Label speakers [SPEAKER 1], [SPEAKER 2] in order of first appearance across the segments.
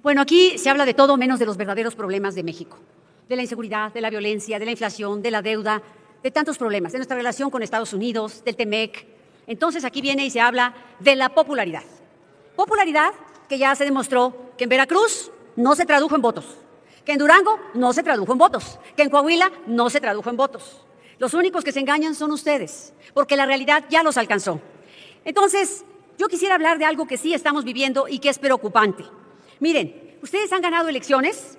[SPEAKER 1] Bueno, aquí se habla de todo menos de los verdaderos problemas de México, de la inseguridad, de la violencia, de la inflación, de la deuda, de tantos problemas, de nuestra relación con Estados Unidos, del TEMEC. Entonces aquí viene y se habla de la popularidad. Popularidad que ya se demostró que en Veracruz no se tradujo en votos, que en Durango no se tradujo en votos, que en Coahuila no se tradujo en votos. Los únicos que se engañan son ustedes, porque la realidad ya los alcanzó. Entonces, yo quisiera hablar de algo que sí estamos viviendo y que es preocupante. Miren, ustedes han ganado elecciones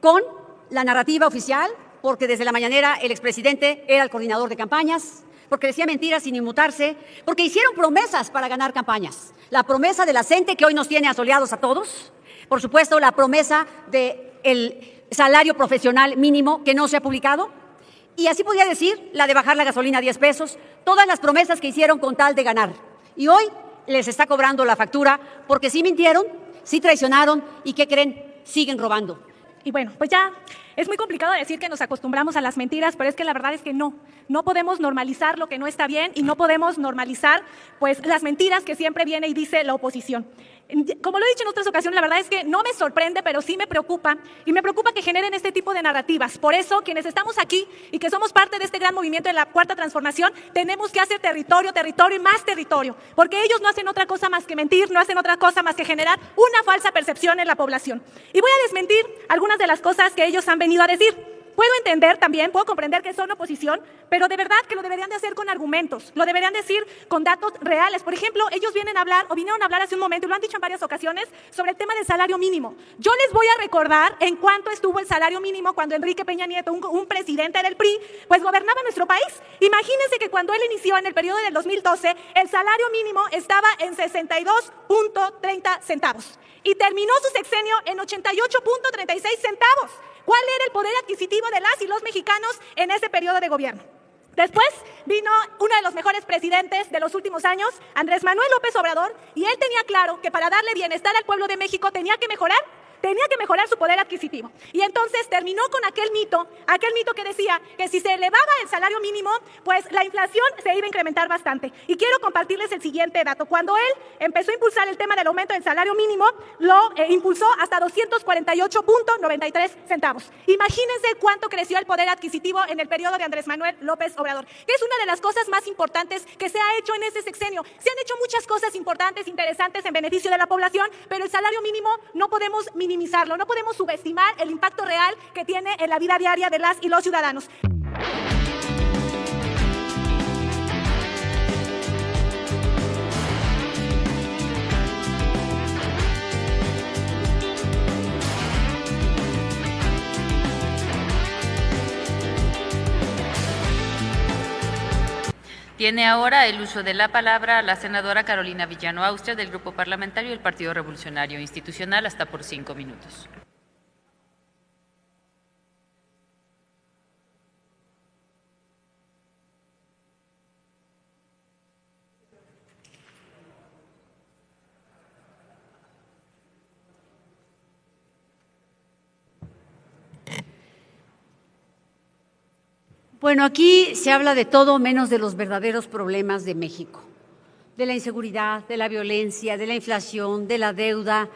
[SPEAKER 1] con la narrativa oficial, porque desde la mañanera el expresidente era el coordinador de campañas, porque decía mentiras sin inmutarse, porque hicieron promesas para ganar campañas. La promesa de la CENTE, que hoy nos tiene asoleados a todos. Por supuesto, la promesa del salario profesional mínimo, que no se ha publicado. Y así podía decir, la de bajar la gasolina a 10 pesos, todas las promesas que hicieron con tal de ganar. Y hoy les está cobrando la factura porque sí mintieron, sí traicionaron y ¿qué creen? Siguen robando.
[SPEAKER 2] Y bueno, pues ya es muy complicado decir que nos acostumbramos a las mentiras, pero es que la verdad es que no podemos normalizar lo que no está bien y no podemos normalizar pues las mentiras que siempre viene y dice la oposición. Como lo he dicho en otras ocasiones, la verdad es que no me sorprende, pero sí me preocupa, y me preocupa que generen este tipo de narrativas. Por eso, quienes estamos aquí y que somos parte de este gran movimiento de la Cuarta Transformación, tenemos que hacer territorio, territorio y más territorio, porque ellos no hacen otra cosa más que mentir, no hacen otra cosa más que generar una falsa percepción en la población. Y voy a desmentir algunas de las cosas que ellos han venido a decir. Puedo entender también, puedo comprender que son oposición, pero de verdad que lo deberían de hacer con argumentos, lo deberían decir con datos reales. Por ejemplo, ellos vinieron a hablar hace un momento, y lo han dicho en varias ocasiones, sobre el tema del salario mínimo. Yo les voy a recordar en cuánto estuvo el salario mínimo cuando Enrique Peña Nieto, un presidente del PRI, pues gobernaba nuestro país. Imagínense que cuando él inició en el periodo del 2012, el salario mínimo estaba en 62.30 centavos y terminó su sexenio en 88.36 centavos. ¿Cuál era el poder adquisitivo de las y los mexicanos en ese periodo de gobierno? Después vino uno de los mejores presidentes de los últimos años, Andrés Manuel López Obrador, y él tenía claro que para darle bienestar al pueblo de México tenía que mejorar su poder adquisitivo. Y entonces terminó con aquel mito que decía que si se elevaba el salario mínimo, pues la inflación se iba a incrementar bastante. Y quiero compartirles el siguiente dato. Cuando él empezó a impulsar el tema del aumento del salario mínimo, lo impulsó hasta 248.93 centavos. Imagínense cuánto creció el poder adquisitivo en el periodo de Andrés Manuel López Obrador, que es una de las cosas más importantes que se ha hecho en ese sexenio. Se han hecho muchas cosas importantes, interesantes en beneficio de la población, pero el salario mínimo no podemos minimizarlo, no podemos subestimar el impacto real que tiene en la vida diaria de las y los ciudadanos.
[SPEAKER 3] Tiene ahora el uso de la palabra la senadora Carolina Villano Austria, del Grupo Parlamentario del Partido Revolucionario Institucional, hasta por 5 minutos.
[SPEAKER 1] Bueno, aquí se habla de todo menos de los verdaderos problemas de México, de la inseguridad, de la violencia, de la inflación, de la deuda,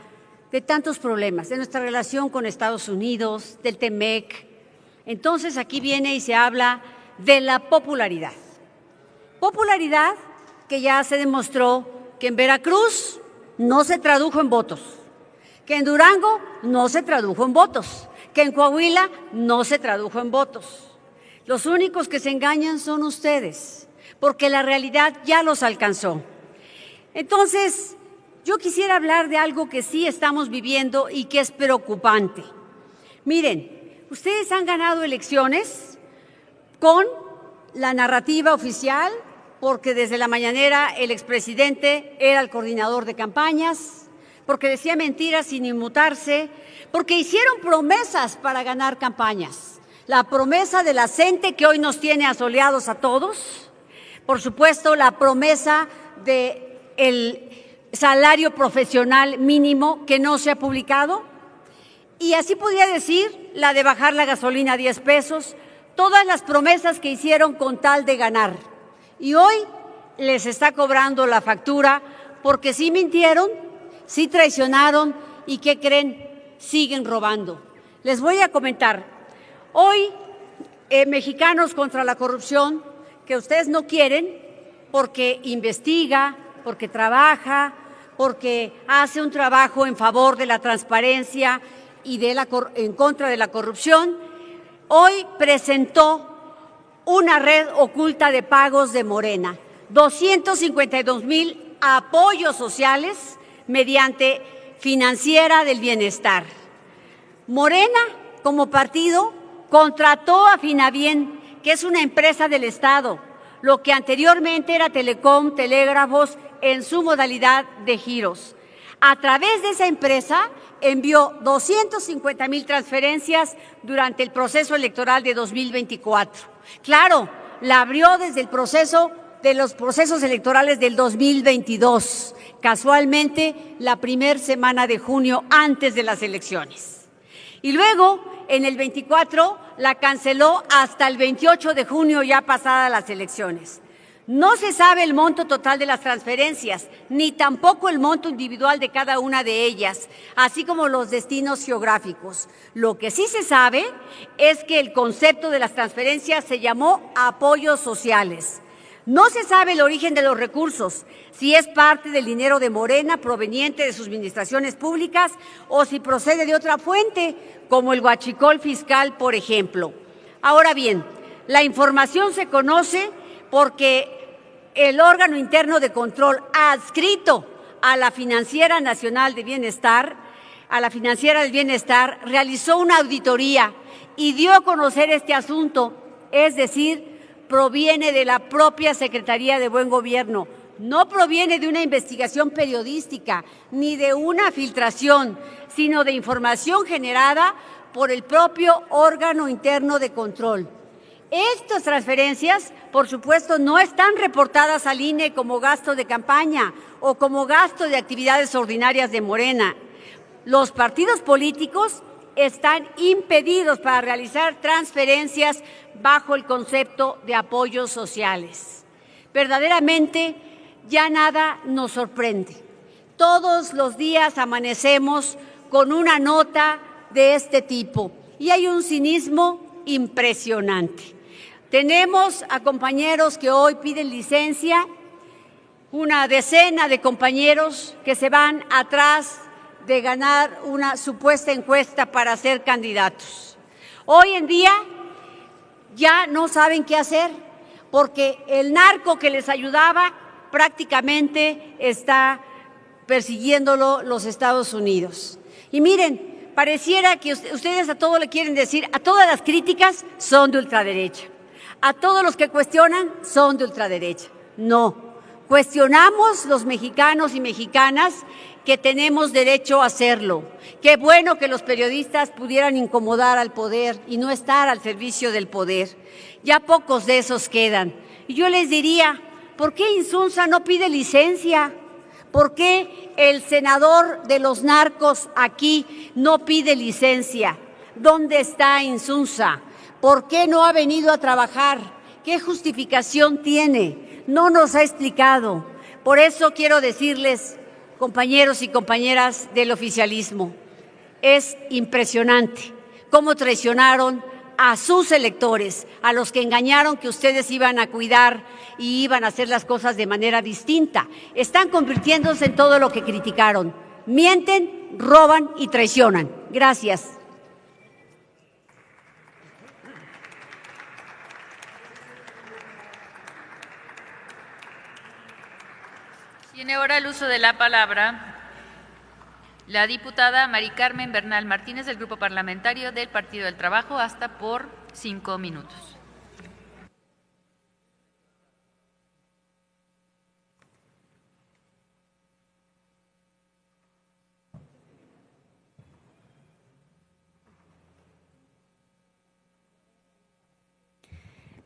[SPEAKER 1] de tantos problemas, de nuestra relación con Estados Unidos, del TEMEC. Entonces aquí viene y se habla de la popularidad. Popularidad que ya se demostró que en Veracruz no se tradujo en votos, que en Durango no se tradujo en votos, que en Coahuila no se tradujo en votos. Los únicos que se engañan son ustedes, porque la realidad ya los alcanzó. Entonces, yo quisiera hablar de algo que sí estamos viviendo y que es preocupante. Miren, ustedes han ganado elecciones con la narrativa oficial, porque desde la mañanera el expresidente era el coordinador de campañas, porque decía mentiras sin inmutarse, porque hicieron promesas para ganar campañas. La promesa de la CENTE, que hoy nos tiene asoleados a todos. Por supuesto, la promesa del salario profesional mínimo, que no se ha publicado. Y así podía decir, la de bajar la gasolina a 10 pesos, todas las promesas que hicieron con tal de ganar. Y hoy les está cobrando la factura porque sí mintieron, sí traicionaron y ¿qué creen? siguen robando. Les voy a comentar. Hoy, Mexicanos contra la Corrupción, que ustedes no quieren porque investiga, porque trabaja, porque hace un trabajo en favor de la transparencia y en contra de la corrupción, hoy presentó una red oculta de pagos de Morena, 252,000 apoyos sociales mediante Financiera del Bienestar. Morena, como partido, contrató a Finabien, que es una empresa del Estado, lo que anteriormente era Telecom, Telégrafos, en su modalidad de giros. A través de esa empresa envió 250,000 transferencias durante el proceso electoral de 2024. Claro, la abrió desde el proceso de los procesos electorales del 2022, casualmente la primera semana de junio antes de las elecciones. Y luego, en el 24, la canceló hasta el 28 de junio, ya pasadas las elecciones. No se sabe el monto total de las transferencias, ni tampoco el monto individual de cada una de ellas, así como los destinos geográficos. Lo que sí se sabe es que el concepto de las transferencias se llamó apoyos sociales. No se sabe el origen de los recursos, si es parte del dinero de Morena proveniente de sus administraciones públicas o si procede de otra fuente, como el huachicol fiscal, por ejemplo. Ahora bien, la información se conoce porque el órgano interno de control adscrito a la Financiera Nacional de Bienestar, a la Financiera del Bienestar, realizó una auditoría y dio a conocer este asunto, es decir, proviene de la propia Secretaría de Buen Gobierno, no proviene de una investigación periodística ni de una filtración, sino de información generada por el propio órgano interno de control. Estas transferencias, por supuesto, no están reportadas al INE como gasto de campaña o como gasto de actividades ordinarias de Morena. Los partidos políticos están impedidos para realizar transferencias bajo el concepto de apoyos sociales. Verdaderamente, ya nada nos sorprende. Todos los días amanecemos con una nota de este tipo y hay un cinismo impresionante. Tenemos a compañeros que hoy piden licencia, una decena de compañeros que se van atrás de ganar una supuesta encuesta para ser candidatos. Hoy en día ya no saben qué hacer porque el narco que les ayudaba prácticamente está persiguiéndolo los Estados Unidos. Y miren, pareciera que ustedes a todo le quieren decir, a todas las críticas son de ultraderecha, a todos los que cuestionan son de ultraderecha. No, cuestionamos los mexicanos y mexicanas que tenemos derecho a hacerlo. Qué bueno que los periodistas pudieran incomodar al poder y no estar al servicio del poder. Ya pocos de esos quedan. Y yo les diría, ¿por qué Insunza no pide licencia? ¿Por qué el senador de los narcos aquí no pide licencia? ¿Dónde está Insunza? ¿Por qué no ha venido a trabajar? ¿Qué justificación tiene? No nos ha explicado. Por eso quiero decirles, compañeros y compañeras del oficialismo, es impresionante cómo traicionaron a sus electores, a los que engañaron que ustedes iban a cuidar y iban a hacer las cosas de manera distinta. Están convirtiéndose en todo lo que criticaron. Mienten, roban y traicionan. Gracias.
[SPEAKER 3] Tiene ahora el uso de la palabra la diputada Mari Carmen Bernal Martínez del Grupo Parlamentario del Partido del Trabajo, hasta por 5 minutos.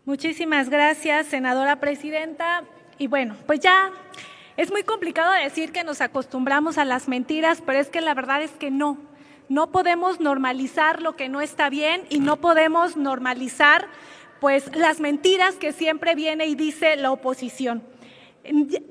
[SPEAKER 2] Muchísimas gracias, senadora presidenta. Y bueno, pues ya es muy complicado decir que nos acostumbramos a las mentiras, pero es que la verdad es que no. No podemos normalizar lo que no está bien y no podemos normalizar pues las mentiras que siempre viene y dice la oposición.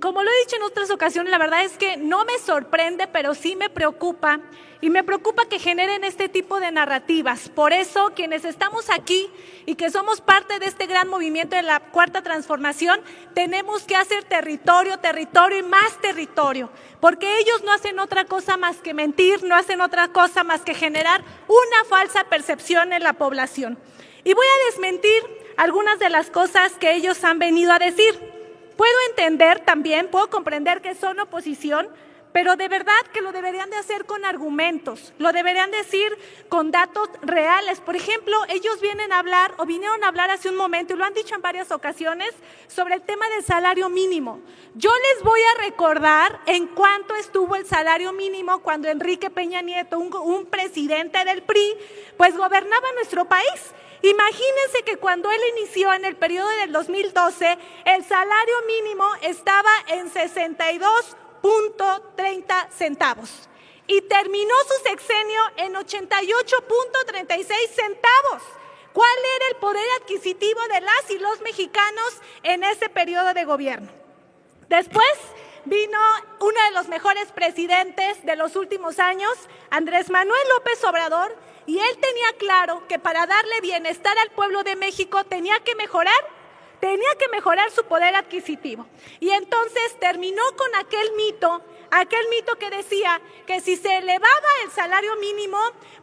[SPEAKER 2] Como lo he dicho en otras ocasiones, la verdad es que no me sorprende, pero sí me preocupa, y me preocupa que generen este tipo de narrativas. Por eso, quienes estamos aquí y que somos parte de este gran movimiento de la Cuarta Transformación, tenemos que hacer territorio, territorio y más territorio, porque ellos no hacen otra cosa más que mentir, no hacen otra cosa más que generar una falsa percepción en la población. Y voy a desmentir algunas de las cosas que ellos han venido a decir. Puedo entender también, puedo comprender que son oposición, pero de verdad que lo deberían de hacer con argumentos, lo deberían decir con datos reales. Por ejemplo, ellos vinieron a hablar hace un momento, y lo han dicho en varias ocasiones, sobre el tema del salario mínimo. Yo les voy a recordar en cuánto estuvo el salario mínimo cuando Enrique Peña Nieto, un presidente del PRI, pues gobernaba nuestro país. Imagínense que cuando él inició en el periodo del 2012, el salario mínimo estaba en 62.30 centavos y terminó su sexenio en 88.36 centavos. ¿Cuál era el poder adquisitivo de las y los mexicanos en ese periodo de gobierno? Después vino uno de los mejores presidentes de los últimos años, Andrés Manuel López Obrador, y él tenía claro que para darle bienestar al pueblo de México tenía que mejorar su poder adquisitivo. Y entonces terminó con aquel mito que decía que si se elevaba el salario mínimo,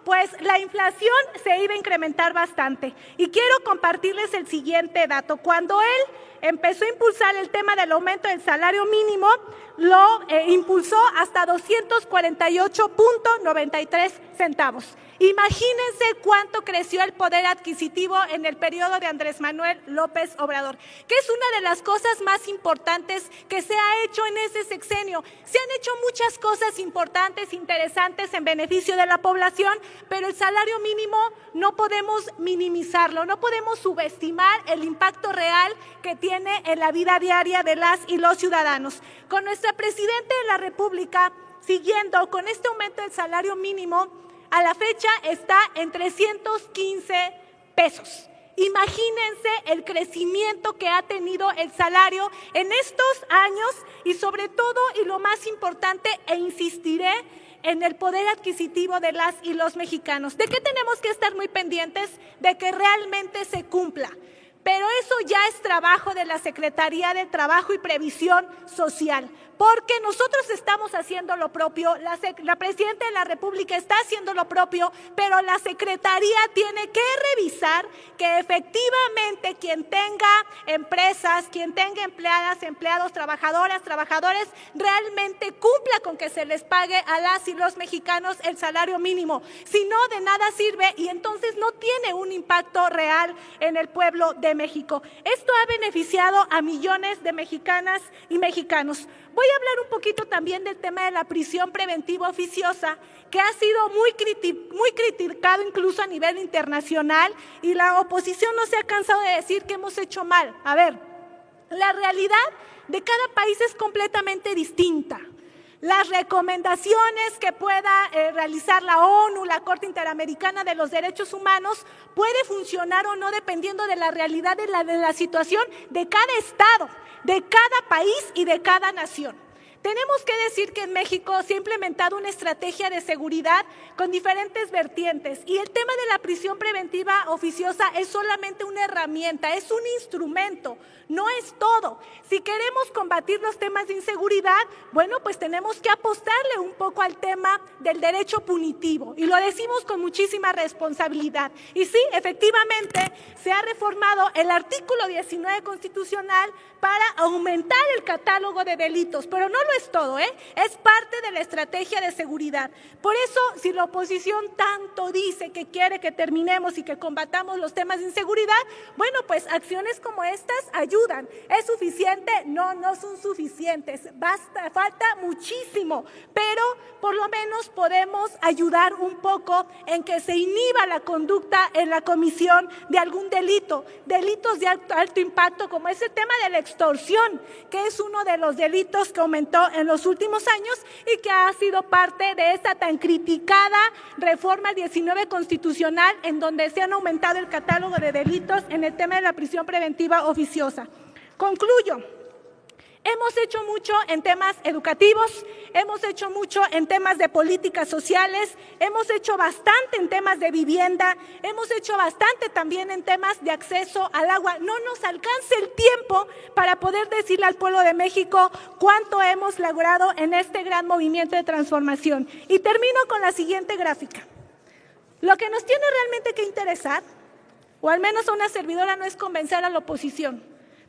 [SPEAKER 2] pues la inflación se iba a incrementar bastante. Y quiero compartirles el siguiente dato. Cuando él empezó a impulsar el tema del aumento del salario mínimo, lo impulsó hasta 248.93 centavos. Imagínense cuánto creció el poder adquisitivo en el periodo de Andrés Manuel López Obrador, que es una de las cosas más importantes que se ha hecho en ese sexenio. Se han hecho muchas cosas importantes, interesantes en beneficio de la población, pero el salario mínimo no podemos minimizarlo, no podemos subestimar el impacto real que tiene en la vida diaria de las y los ciudadanos. Con nuestra Presidenta de la República, siguiendo con este aumento del salario mínimo, a la fecha está en 315 pesos. Imagínense el crecimiento que ha tenido el salario en estos años y sobre todo, y lo más importante, e insistiré, en el poder adquisitivo de las y los mexicanos. ¿De qué tenemos que estar muy pendientes? De que realmente se cumpla. Pero eso ya es trabajo de la Secretaría de Trabajo y Previsión Social, porque nosotros estamos haciendo lo propio, la Presidenta de la República está haciendo lo propio, pero la Secretaría tiene que revisar que efectivamente quien tenga empresas, quien tenga empleadas, empleados, trabajadoras, trabajadores, realmente cumpla con que se les pague a las y los mexicanos el salario mínimo. Si no, de nada sirve y entonces no tiene un impacto real en el pueblo de México. Esto ha beneficiado a millones de mexicanas y mexicanos. Voy a hablar un poquito también del tema de la prisión preventiva oficiosa, que ha sido muy criticado incluso a nivel internacional, y la oposición no se ha cansado de decir que hemos hecho mal. A ver, la realidad de cada país es completamente distinta. Las recomendaciones que pueda realizar la ONU, la Corte Interamericana de los Derechos Humanos, puede funcionar o no dependiendo de la realidad de la situación de cada estado, de cada país y de cada nación. Tenemos que decir que en México se ha implementado una estrategia de seguridad con diferentes vertientes, y el tema de la prisión preventiva oficiosa es solamente una herramienta, es un instrumento, no es todo. Si queremos combatir los temas de inseguridad, bueno, pues tenemos que apostarle un poco al tema del derecho punitivo, y lo decimos con muchísima responsabilidad. Y sí, efectivamente, se ha reformado el artículo 19 constitucional para aumentar el catálogo de delitos, pero no lo es todo, es parte de la estrategia de seguridad. Por eso, si la oposición tanto dice que quiere que terminemos y que combatamos los temas de inseguridad, bueno, pues acciones como estas ayudan. ¿Es suficiente? No, no son suficientes. Falta muchísimo, pero por lo menos podemos ayudar un poco en que se inhiba la conducta en la comisión de algún delito, delitos de alto impacto, como es el tema de la extorsión, que es uno de los delitos que aumentó en los últimos años y que ha sido parte de esta tan criticada reforma 19 constitucional, en donde se han aumentado el catálogo de delitos en el tema de la prisión preventiva oficiosa. Concluyo. Hemos hecho mucho en temas educativos, hemos hecho mucho en temas de políticas sociales, hemos hecho bastante en temas de vivienda, hemos hecho bastante también en temas de acceso al agua. No nos alcanza el tiempo para poder decirle al pueblo de México cuánto hemos logrado en este gran movimiento de transformación. Y termino con la siguiente gráfica. Lo que nos tiene realmente que interesar, o al menos a una servidora, no es convencer a la oposición,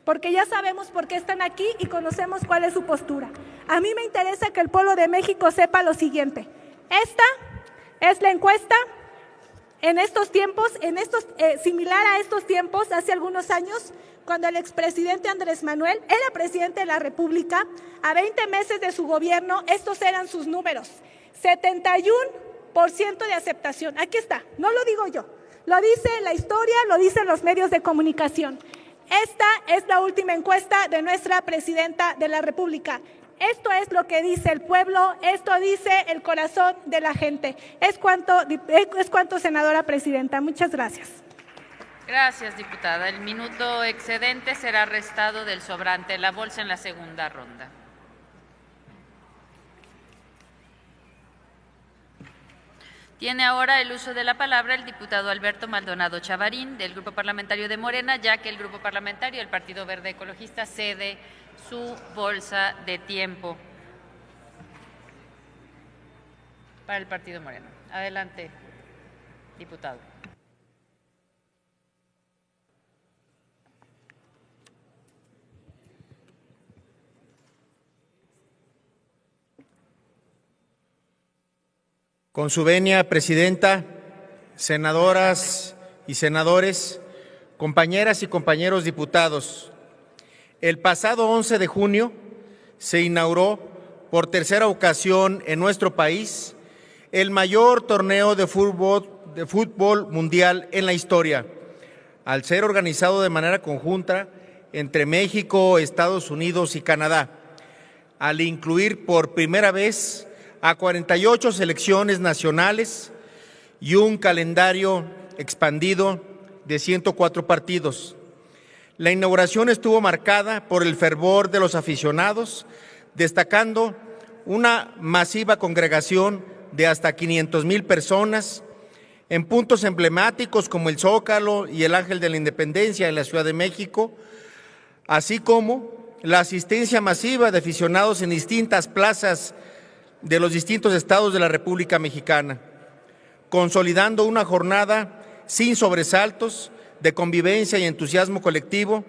[SPEAKER 2] porque ya sabemos por qué están aquí y conocemos cuál es su postura. A mí me interesa que el pueblo de México sepa lo siguiente. Esta es la encuesta en estos tiempos, similar a estos tiempos, hace algunos años, cuando el expresidente Andrés Manuel era presidente de la República. A 20 meses de su gobierno, estos eran sus números. 71% de aceptación. Aquí está, no lo digo yo. Lo dice la historia, lo dicen los medios de comunicación. Esta es la última encuesta de nuestra presidenta de la República. Esto es lo que dice el pueblo, esto dice el corazón de la gente. Es cuanto, senadora presidenta. Muchas gracias.
[SPEAKER 3] Gracias, diputada. El minuto excedente será restado del sobrante. La bolsa en la segunda ronda. Tiene ahora el uso de la palabra el diputado Alberto Maldonado Chavarín, del Grupo Parlamentario de Morena, ya que el Grupo Parlamentario del Partido Verde Ecologista cede su bolsa de tiempo para el Partido Morena. Adelante, diputado.
[SPEAKER 4] Con su venia, presidenta, senadoras y senadores, compañeras y compañeros diputados, el pasado 11 de junio se inauguró por tercera ocasión en nuestro país el mayor torneo de fútbol mundial en la historia, al ser organizado de manera conjunta entre México, Estados Unidos y Canadá, al incluir por primera vez a 48 selecciones nacionales y un calendario expandido de 104 partidos. La inauguración estuvo marcada por el fervor de los aficionados, destacando una masiva congregación de hasta 500,000 personas en puntos emblemáticos como el Zócalo y el Ángel de la Independencia en la Ciudad de México, así como la asistencia masiva de aficionados en distintas plazas de los distintos estados de la República Mexicana, consolidando una jornada sin sobresaltos, de convivencia y entusiasmo colectivo,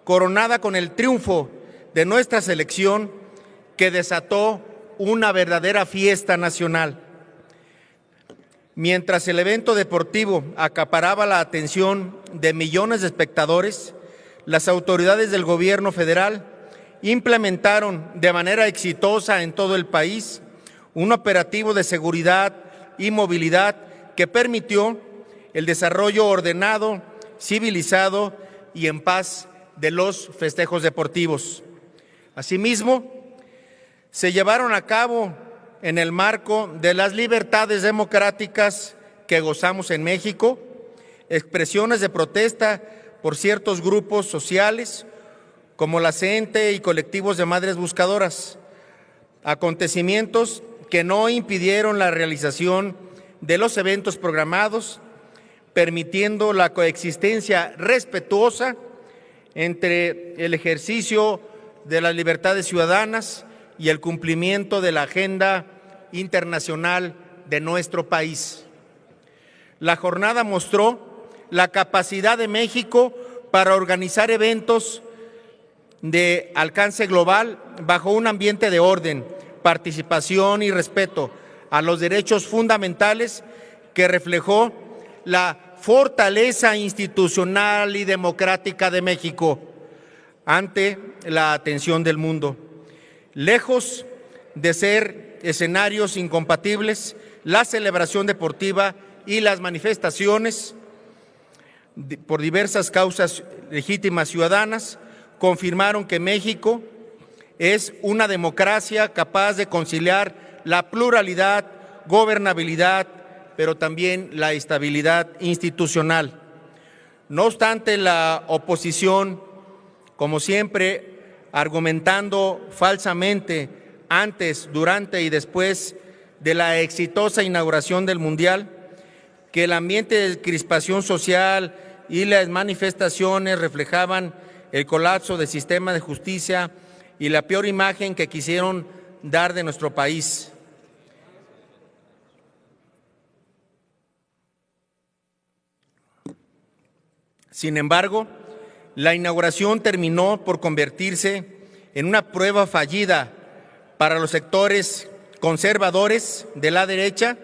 [SPEAKER 4] coronada con el triunfo de nuestra selección, que desató una verdadera fiesta nacional. Mientras el evento deportivo acaparaba la atención de millones de espectadores, las autoridades del gobierno federal implementaron de manera exitosa en todo el país un operativo de seguridad y movilidad que permitió el desarrollo ordenado, civilizado y en paz de los festejos deportivos. Asimismo, se llevaron a cabo en el marco de las libertades democráticas que gozamos en México, expresiones de protesta por ciertos grupos sociales, como la CENTE y colectivos de madres buscadoras, acontecimientos que no impidieron la realización de los eventos programados, permitiendo la coexistencia respetuosa entre el ejercicio de las libertades ciudadanas y el cumplimiento de la agenda internacional de nuestro país. La jornada mostró la capacidad de México para organizar eventos de alcance global bajo un ambiente de orden, participación y respeto a los derechos fundamentales que reflejó la fortaleza institucional y democrática de México ante la atención del mundo. Lejos de ser escenarios incompatibles, la celebración deportiva y las manifestaciones por diversas causas legítimas ciudadanas confirmaron que México es una democracia capaz de conciliar la pluralidad, gobernabilidad, pero también la estabilidad institucional. No obstante, la oposición, como siempre, argumentando falsamente antes, durante y después de la exitosa inauguración del Mundial, que el ambiente de crispación social y las manifestaciones reflejaban el colapso del sistema de justicia y la peor imagen que quisieron dar de nuestro país. Sin embargo, la inauguración terminó por convertirse en una prueba fallida para los sectores conservadores de la derecha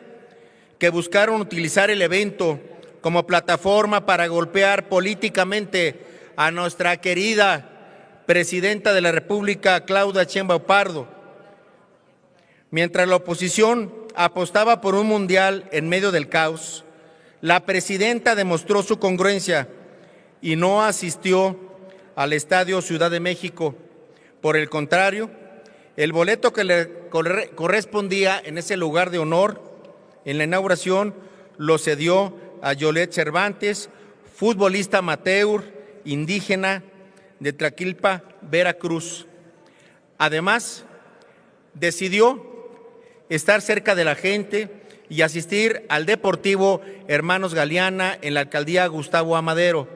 [SPEAKER 4] que buscaron utilizar el evento como plataforma para golpear políticamente a nuestra querida presidenta de la República, Claudia Sheinbaum Pardo. Mientras la oposición apostaba por un mundial en medio del caos, la presidenta demostró su congruencia y no asistió al Estadio Ciudad de México. Por el contrario, el boleto que le correspondía en ese lugar de honor en la inauguración lo cedió a Yolet Cervantes, futbolista amateur indígena de Tlaquilpa, Veracruz. Además, decidió estar cerca de la gente y asistir al Deportivo Hermanos Galeana en la alcaldía Gustavo Amadero,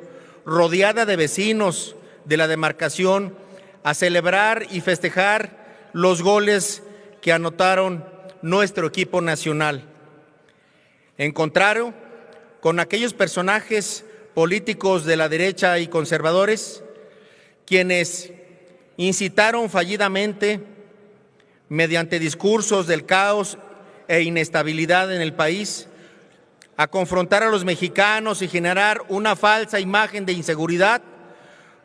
[SPEAKER 4] rodeada de vecinos de la demarcación, a celebrar y festejar los goles que anotaron nuestro equipo nacional. En contrario, con aquellos personajes políticos de la derecha y conservadores, quienes incitaron fallidamente, mediante discursos del caos e inestabilidad en el país, a confrontar a los mexicanos y generar una falsa imagen de inseguridad,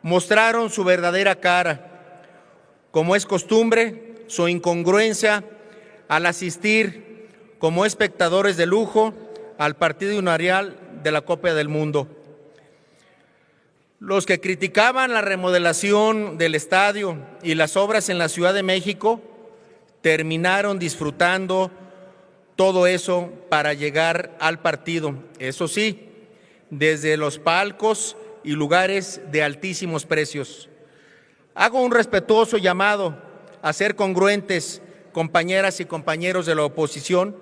[SPEAKER 4] mostraron su verdadera cara. Como es costumbre, su incongruencia al asistir como espectadores de lujo al partido inaugural de la Copa del Mundo. Los que criticaban la remodelación del estadio y las obras en la Ciudad de México terminaron disfrutando todo eso para llegar al partido, eso sí, desde los palcos y lugares de altísimos precios. Hago un respetuoso llamado a ser congruentes, compañeras y compañeros de la oposición.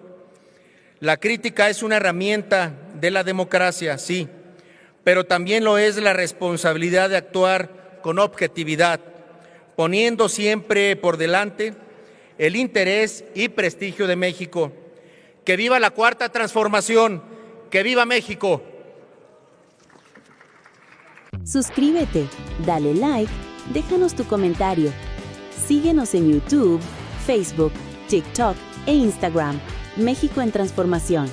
[SPEAKER 4] La crítica es una herramienta de la democracia, sí, pero también lo es la responsabilidad de actuar con objetividad, poniendo siempre por delante el interés y prestigio de México. ¡Que viva la Cuarta Transformación! ¡Que viva México!
[SPEAKER 5] Suscríbete, dale like, déjanos tu comentario. Síguenos en YouTube, Facebook, TikTok e Instagram. México en Transformación.